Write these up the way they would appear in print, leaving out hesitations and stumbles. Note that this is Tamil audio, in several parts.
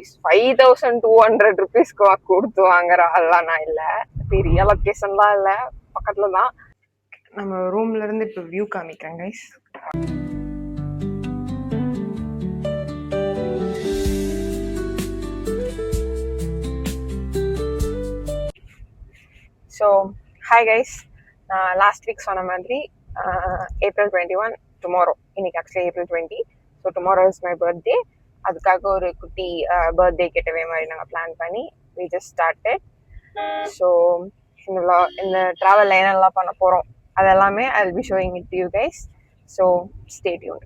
5200 rupeesக்கு கொடுத்து வாங்குற ஆள்லாம் நான் இல்லை. பெரிய லொக்கேஷன்லாம் இல்லை, பக்கத்துல தான். நம்ம ரூம்ல இருந்து இப்போ வியூ காமிக்கிறேன் கைஸ். ஸோ ஹாய் கைஸ், நான் லாஸ்ட் வீக் சொன்ன மாதிரி April 21 டுமாரோ, இன்னைக்கு actually April 20. So tomorrow is my birthday. அதுக்காக ஒரு குட்டி பர்த்டே கெட்டவே மாதிரி நாங்கள் பிளான் பண்ணி we just started. ஸோ இந்த ட்ராவல் என்னெல்லாம் பண்ண போகிறோம் அதெல்லாமே I will be showing it to you guys. So stay tuned.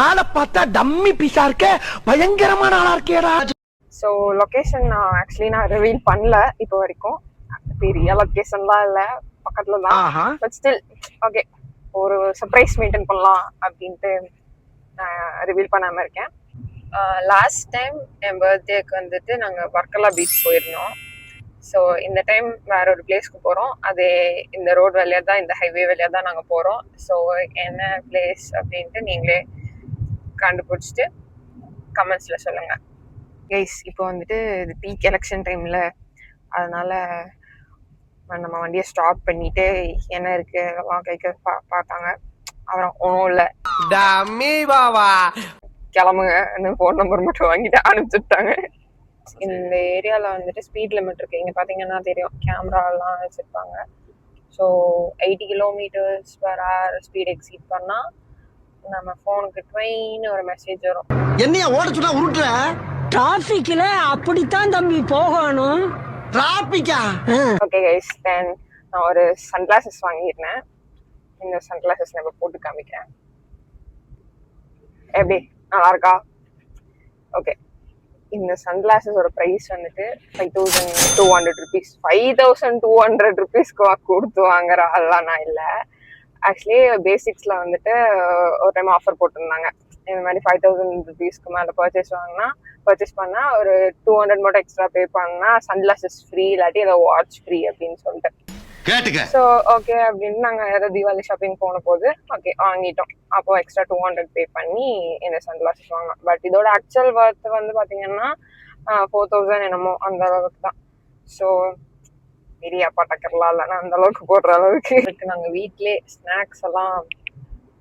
ஆளை பார்த்தா டம்மி பீஸா இருக்க, பயங்கரமான ஆளா இருக்கேடா. ஸோ லொக்கேஷன் நான் ரிவீல் பண்ணல இப்போ வரைக்கும். பெரிய லொக்கேஷன்லாம் இல்லை, பக்கத்துல தான். பட் ஸ்டில் ஓகே, ஒரு சர்ப்ரைஸ் மெயின்டைன் பண்ணலாம் அப்படின்ட்டு ரிவீல் பண்ணாம இருக்கேன். லாஸ்ட் டைம் என் பர்த்டேக்கு வந்துட்டு நாங்கள் வர்க்கலா பீச் போயிருந்தோம். ஸோ இந்த டைம் வேற ஒரு பிளேஸ்க்கு போகிறோம். அது இந்த ரோடு வழியாக தான், இந்த ஹைவே வழியாக தான் நாங்கள் போகிறோம். ஸோ என்ன பிளேஸ் அப்படின்ட்டு நீங்களே கண்டுபிடிச்சிட்டு கமெண்ட்ஸில் சொல்லுங்கள் கைஸ். இப்போ வந்துட்டு இது பீக் எலெக்ஷன் டைமில், அதனால நம்ம வண்டியை ஸ்டாப் பண்ணிட்டு என்ன இருக்கு அதெல்லாம் கைக்க பார்த்தாங்க. அப்புறம் ஒன்றும் இல்லை, கிளம்புங்க, ஃபோன் நம்பர் மட்டும் வாங்கிட்டு அனுப்பிச்சுட்டாங்க. இந்த ஏரியாவில் வந்துட்டு ஸ்பீட் லிமிட் இருக்கு. இங்கே பார்த்தீங்கன்னா தெரியும், கேமராலாம் வச்சுருப்பாங்க. ஸோ 80 km/h ஸ்பீட் எக்ஸீட் பண்ணால் நம்ம ஃபோனுக்கு ட்வைன்னு ஒரு மெசேஜ் வரும். என்னையா ஓட சொன்னா உருட்டுற? டிராஃபிக்ல அப்படித்தான் தம்பி போகணும். டிராபிக்கா? ஓகே கைஸ், தென் நான் ஒரு சன்கிளாசஸ் வாங்கியிருந்தேன். இந்த சன்கிளாசஸ் நான் போட்டு காமிக்கிறேன். எப்படி நல்லா இருக்கா? ஓகே, இந்த சன்கிளாசஸோட ப்ரைஸ் வந்துட்டு 5200 rupees. 5200 rupeesக்கு கொடுத்து வாங்குற ஆள்லாம் நான் இல்லை. ஆக்சுவலி பேசிக்ஸில் வந்துட்டு ஒரு டைம் ஆஃபர் போட்டிருந்தாங்க. இந்த மாதிரி 5000 rupeesக்கு மேலே பர்ச்சேஸ் பண்ணால் ஒரு 200 மட்டும் எக்ஸ்ட்ரா பே பண்ணால் சன்கிளாசஸ் ஃப்ரீ, இல்லாட்டி ஏதோ வாட்ச் ஃப்ரீ அப்படின்னு சொல்லிட்டு கேட்டுக்க. ஸோ ஓகே அப்படின்னு நாங்கள் ஏதோ தீபாவளி ஷாப்பிங் போன போது ஓகே வாங்கிட்டோம். அப்போ எக்ஸ்ட்ரா 200 பே பண்ணி இந்த சன்கிளாசஸ் வாங்கினோம். பட் இதோட ஆக்சுவல் ஒர்த் வந்து பார்த்தீங்கன்னா 4000 என்னமோ அந்த அளவுக்கு தான். ஸோ பெரிய அப்பா டக்கர்லாம் இல்லை, நான் அந்த அளவுக்கு போடுற அளவுக்கு. நாங்கள் வீட்டிலே ஸ்நாக்ஸ் எல்லாம்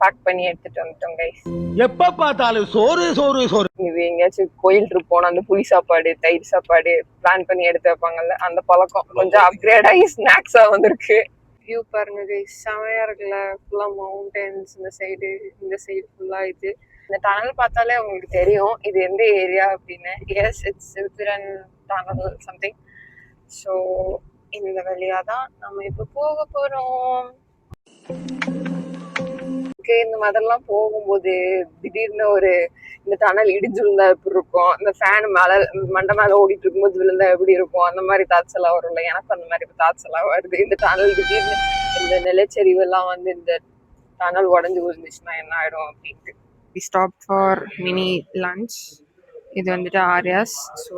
பேக் பண்ணி எடுத்துட்டு வந்துட்டோம் கைஸ். எப்ப பார்த்தாலும் சோறு சோறு சோறு. இது எங்கேயாச்சும் கோயில் ட்ரிப் போனா அந்த புளி சாப்பாடு, தயிர் சாப்பாடு பிளான் பண்ணி எடுத்து வைப்பாங்கல்ல, அந்த பழக்கம் கொஞ்சம் அப்கிரேட் ஆகி ஸ்நாக்ஸா வந்திருக்கு. வியூ பாருங்க கைஸ், செமையா இருக்குல்ல. ஃபுல்லா மவுண்டன்ஸ், இந்த சைடு ஃபுல்லா இது. இந்த டனல் பார்த்தாலே உங்களுக்கு தெரியும் இது எந்த ஏரியா அப்படின்னு. எஸ், இட்ஸ் சில்பிரன் டனல் சம்திங். ஸோ இந்த வழியா தான் நம்ம இப்போ போக போறோம். இந்த மாதிரிலாம் போகும்போது திடீர்னு இந்த டனல் இடிஞ்சு விழுந்தா எப்படி இருக்கும், இந்த ஃபேன் மண்டை மேல ஓடிட்டு இருக்கும்போது விழுந்தா எப்படி இருக்கும், அந்த மாதிரி தாட்ஸ் எல்லாம் வரும்ல. எனக்கு அந்த மாதிரி தாட்ஸ் எல்லாம் வருது. இந்த டனல் திடீர்னு இந்த நிலச்சரிவு எல்லாம் வந்து இந்த டனல் உடஞ்சு விழுந்துச்சுன்னா என்ன ஆயிடும் அப்படின்ட்டு. We stop for mini lunch. இது வந்துட்டு ஆர்யாஸ். ஸோ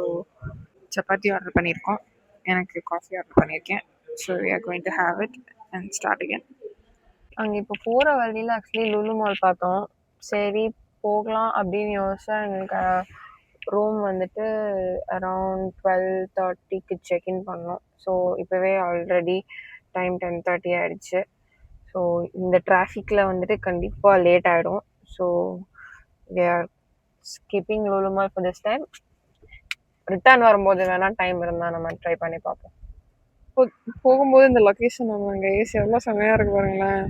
சப்பாத்தி ஆர்டர் பண்ணியிருக்கோம், எனக்கு காஃபி ஆர்டர் பண்ணியிருக்கேன். So we are going to have it and start again. அங்கே இப்போ போகிற வழியில் ஆக்சுவலி லுலு மால் பார்த்தோம். சரி போகலாம் அப்படின்னு யோசிச்சா எனக்கு ரூம் வந்துட்டு அரவுண்ட் 12:30க்கு செக்இன் பண்ணோம். ஸோ இப்போவே ஆல்ரெடி டைம் 10:30 ஆயிடுச்சு. ஸோ இந்த டிராஃபிக்கில் வந்துட்டு கண்டிப்பாக லேட் ஆகிடும். So we are skipping Lulu mall for this time. Return வரும்போது வேணால் டைம் இருந்தால் நம்ம ட்ரை பண்ணி பார்ப்போம். போகும்போது இந்த லொக்கேஷன் வாங்க ஏசி எவ்வளோ செமையாக இருக்கு பாருங்களேன்.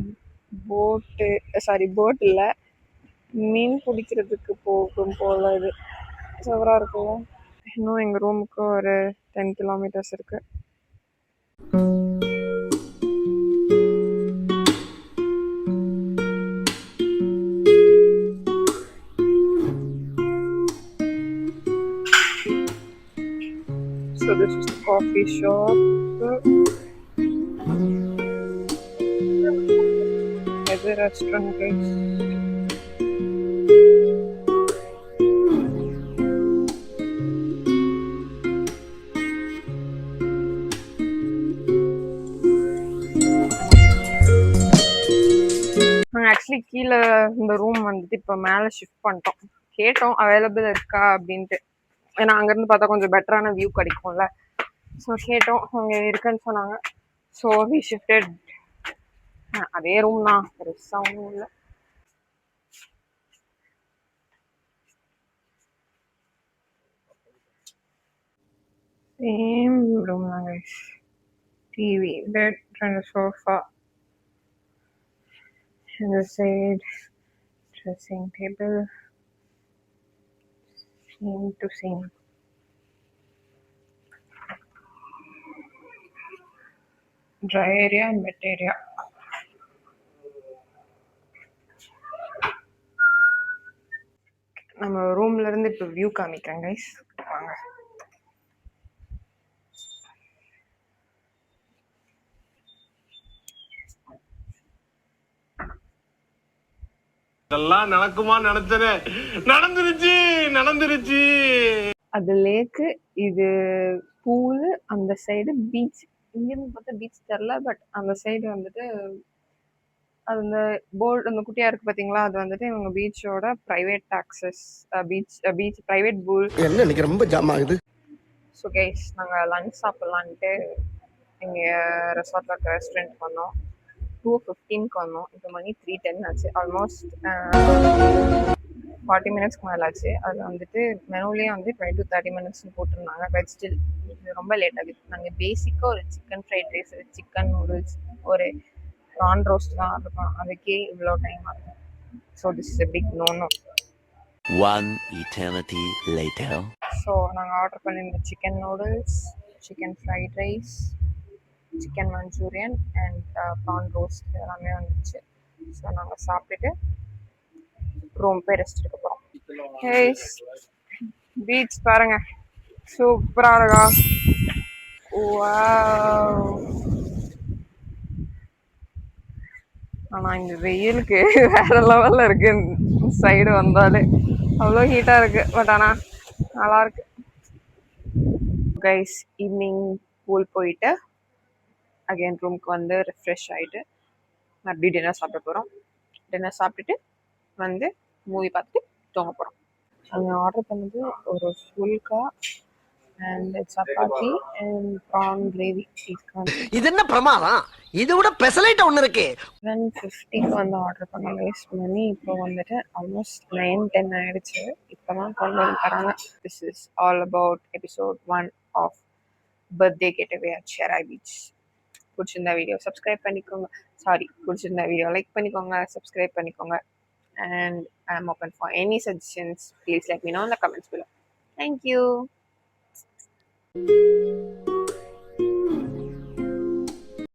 போட் இல்லை, மீன் பிடிக்கிறதுக்கு போகும் போல இது சவராக இருக்குல்ல. இன்னும் எங்கள் ரூமுக்கு ஒரு 10 kilometers இருக்கு. So this is the coffee shop. It's a restaurant, guys. Actually கீழே இந்த ரூம் வந்துட்டு இப்போ மேலே ஷிஃப்ட் பண்ணிட்டோம். கேட்டோம் அவைலபிள் இருக்கா அப்படின்ட்டு. ஏன்னா அங்கேருந்து பார்த்தா கொஞ்சம் பெட்டரான வியூ கிடைக்கும்ல. ஸோ கேட்டோம், அங்கே இருக்குன்னு சொன்னாங்க. So we shifted. அதே ரூம் தான், பெருசாக ஒன்றும் இல்லை. சேம் ரூம் தான் கைஸ். டிவி, பெட், 2 சோஃபா, இந்த side dressing table, same to same. Dry area and wet area. நம்ம ரூம்ல இருந்து இப்போ வியூ காமிக்கிறேன் கைஸ், வாங்க. இதெல்லாம் நடக்குமா நினைச்சேன், நடந்துருச்சு. அது லேக்கு, இது பூலு, அந்த சைடு பீச். இங்கேருந்து பார்த்தா பீச் தெரில, பட் அந்த சைடு வந்துட்டு அந்த போர்டு, அந்த குட்டியா இருக்கு பார்த்தீங்களா, அது வந்துட்டு இவங்க பீச்சோட ப்ரைவேட் டாக்ஸஸ், பீச் ப்ரைவேட் பூல். என்ன இன்னைக்கு ரொம்ப ஜாம் ஆகுது. ஸோ கைஸ், நாங்கள் லஞ்ச் சாப்பிட்லான்ட்டு இங்கே ரெசார்ட்டில் இருக்க ரெஸ்டாரண்ட் வந்தோம். 2:15க்கு வந்தோம். இப்போ மணி 3:10 ஆச்சு. ஆல்மோஸ்ட் 40 மினிட்ஸ்க்கு மேலே ஆச்சு. அது வந்துட்டு மெனுலேயே வந்து 20 to 30 மினிட்ஸ்னு போட்டிருந்தாங்க. பட் ஸ்டில் ரொம்ப லேட் ஆகுது. நாங்கள் பேசிக்காக ஒரு chicken fried rice, chicken noodles, ஒரு ப்ரான் ரோஸ்ட் தான் ஆர்டர் பண்ணோம். அதுக்கே இவ்வளோ டைம் ஆகும். So this is a big no. One eternity later. So நாங்கள் ஆர்டர் பண்ணியிருந்த chicken noodles, chicken fried rice, chicken manchurian and prawn roast எல்லாமே வந்துச்சு. ஸோ நாங்கள் சாப்பிட்டுட்டு ரூம் போய் ரெஸ்ட் எடுக்க போகிறோம். ஹேஸ் பீச் பாருங்க, சூப்பராக இருக்கா. வாவ். ஆனால் இந்த வெயிலுக்கு வேற லெவலில் இருக்கு. சைடு வந்தாலே அவ்வளோ ஹீட்டாக இருக்கு. பட் ஆனால் நல்லா இருக்கு கைஸ். ஈவினிங் பூல் போயிட்டு அகைன் ரூமுக்கு வந்து ரெஃப்ரெஷ் ஆகிட்டு மறுபடியும் டின்னர் சாப்பிட போகிறோம். டின்னர் சாப்பிட்டுட்டு வந்து மூவி பார்த்துட்டு தூங்க போகிறோம். நாங்கள் ஆர்டர் பண்ணது ஒரு phulka and chapati and prawn gravy. இது என்ன பிரமாதம், இது விட பெசலைட் ஒண்ணு இருக்கு. 7:50க்கு வந்து ஆர்டர் பண்ண லைஸ் பண்ணி இப்போ வந்துட்டு ஆல்மோஸ்ட் 9-10 ஆயிடுச்சு. இப்போ தான் கொண்டு வந்து தராங்க. This is all about episode 1 of birthday getaway at Sherai beach. பிடிச்சிருந்தா வீடியோ சப்ஸ்கிரைப் பண்ணிக்கோங்க. பிடிச்சிருந்தா வீடியோ லைக் பண்ணிக்கோங்க, சப்ஸ்கிரைப் பண்ணிக்கோங்க. And I'm open for any suggestions. Please let me know in the comments below. Thank you.